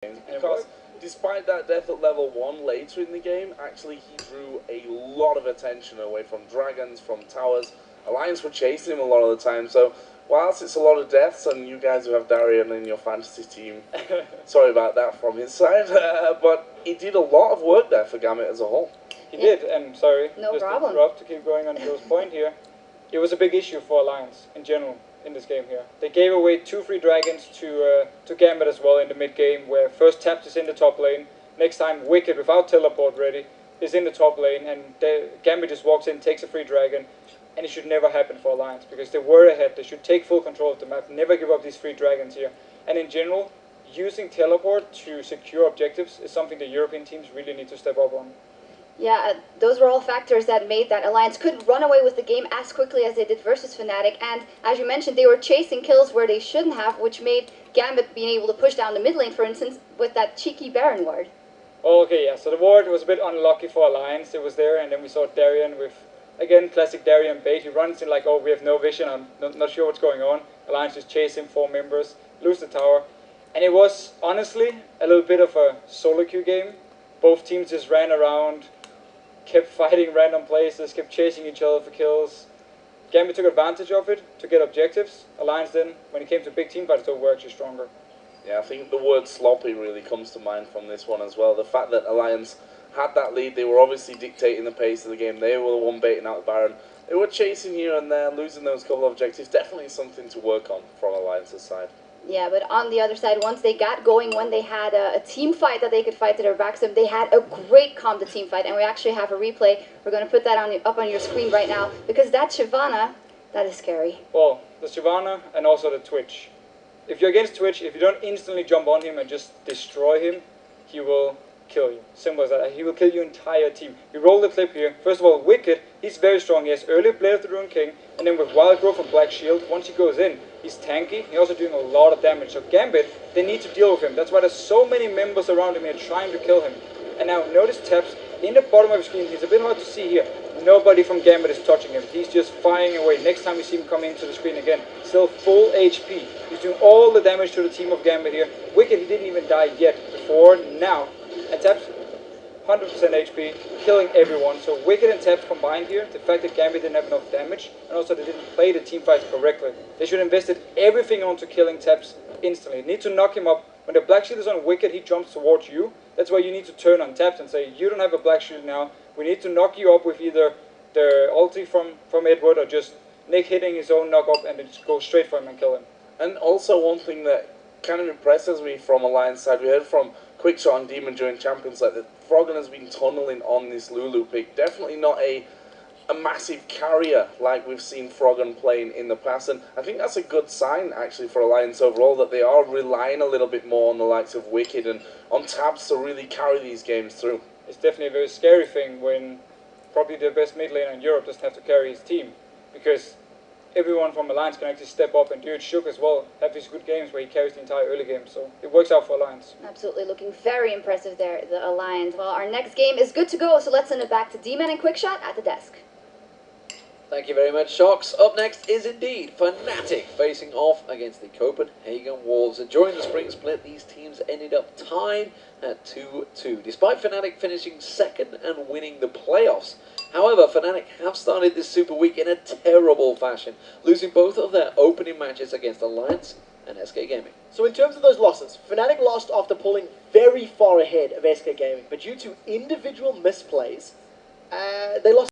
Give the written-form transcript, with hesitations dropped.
Because despite that death at level 1 later in the game, actually he drew a lot of attention away from dragons, from towers. Alliance were chasing him a lot of the time, so whilst it's a lot of deaths, and you guys who have Darian in your fantasy team, sorry about that from his side, but he did a lot of work there for Gambit as a whole. He did, and sorry, no just problem. to interrupt to keep going on Joe's point here. It was a big issue for Alliance in general in this game here. They gave away 2 free dragons to Gambit as well in the mid game, where first Taps is in the top lane, next time Wicked without teleport ready is in the top lane, and Gambit just walks in, takes a free dragon, and it should never happen for Alliance because they were ahead. They should take full control of the map, never give up these free dragons here. And in general, using teleport to secure objectives is something the European teams really need to step up on. Yeah, those were all factors that made that Alliance couldn't run away with the game as quickly as they did versus Fnatic. And as you mentioned, they were chasing kills where they shouldn't have, which made Gambit being able to push down the mid lane, for instance, with that cheeky Baron ward. Okay, yeah, so the ward was a bit unlucky for Alliance. It was there, and then we saw Darian with, again, classic Darian bait. He runs in like, oh, we have no vision, I'm not sure what's going on. Alliance just chase him, 4 members, lose the tower. And it was, honestly, a little bit of a solo queue game. Both teams just ran around, kept fighting random places, kept chasing each other for kills. Gambit took advantage of it to get objectives. Alliance then, when it came to big team fights, they were actually stronger. Yeah, I think the word sloppy really comes to mind from this one as well. The fact that Alliance had that lead, they were obviously dictating the pace of the game. They were the one baiting out Baron. They were chasing here and there, losing those couple of objectives. Definitely something to work on from Alliance's side. Yeah, but on the other side, once they got going, when they had a team fight that they could fight to their backs, they had a great comp to team fight, and we actually have a replay. We're going to put that up on your screen right now, because that Shyvana, that is scary. Well, the Shyvana and also the Twitch. If you're against Twitch, if you don't instantly jump on him and just destroy him, he will kill you. Simple as that. He will kill your entire team. We roll the clip here. First of all, Wicked, he's very strong. He has early Blade of the Ruined King, and then with Wild Growth and Black Shield, once he goes in, he's tanky. He's also doing a lot of damage. So Gambit, they need to deal with him. That's why there's so many members around him here trying to kill him. And now notice Taps in the bottom of the screen. He's a bit hard to see here. Nobody from Gambit is touching him. He's just firing away. Next time we see him come into the screen again, still full HP. He's doing all the damage to the team of Gambit here. Wicked, he didn't even die yet before now. And Taps, 100% HP, killing everyone. So Wicked and Taps combined here, the fact that Gambit didn't have enough damage, and also they didn't play the team fights correctly. They should have invested everything onto killing Taps instantly. Need to knock him up. When the Black Shield is on Wicked, he jumps towards you. That's why you need to turn on Taps and say, you don't have a Black Shield now. We need to knock you up with either the ulti from Edward or just Nick hitting his own knock up and then just go straight for him and kill him. And also one thing that kind of impresses me from Alliance side, we heard from Quickshot and Demon during Champions League that Froggen has been tunneling on this Lulu pick. Definitely not a massive carrier like we've seen Froggen playing in the past, and I think that's a good sign actually for Alliance overall, that they are relying a little bit more on the likes of Wicked and on Tabs to really carry these games through. It's definitely a very scary thing when probably the best mid laner in Europe doesn't have to carry his team, because everyone from Alliance can actually step up, and Dude Shook as well have his good games where he carries the entire early game, so it works out for Alliance. Absolutely, looking very impressive there, the Alliance. Well, our next game is good to go, so let's send it back to D-Man and Quickshot at the desk. Thank you very much, Shocks. Up next is indeed Fnatic facing off against the Copenhagen Wolves. And during the spring split, these teams ended up tied at 2-2, despite Fnatic finishing second and winning the playoffs. However, Fnatic have started this Super Week in a terrible fashion, losing both of their opening matches against Alliance and SK Gaming. So in terms of those losses, Fnatic lost after pulling very far ahead of SK Gaming, but due to individual misplays, they lost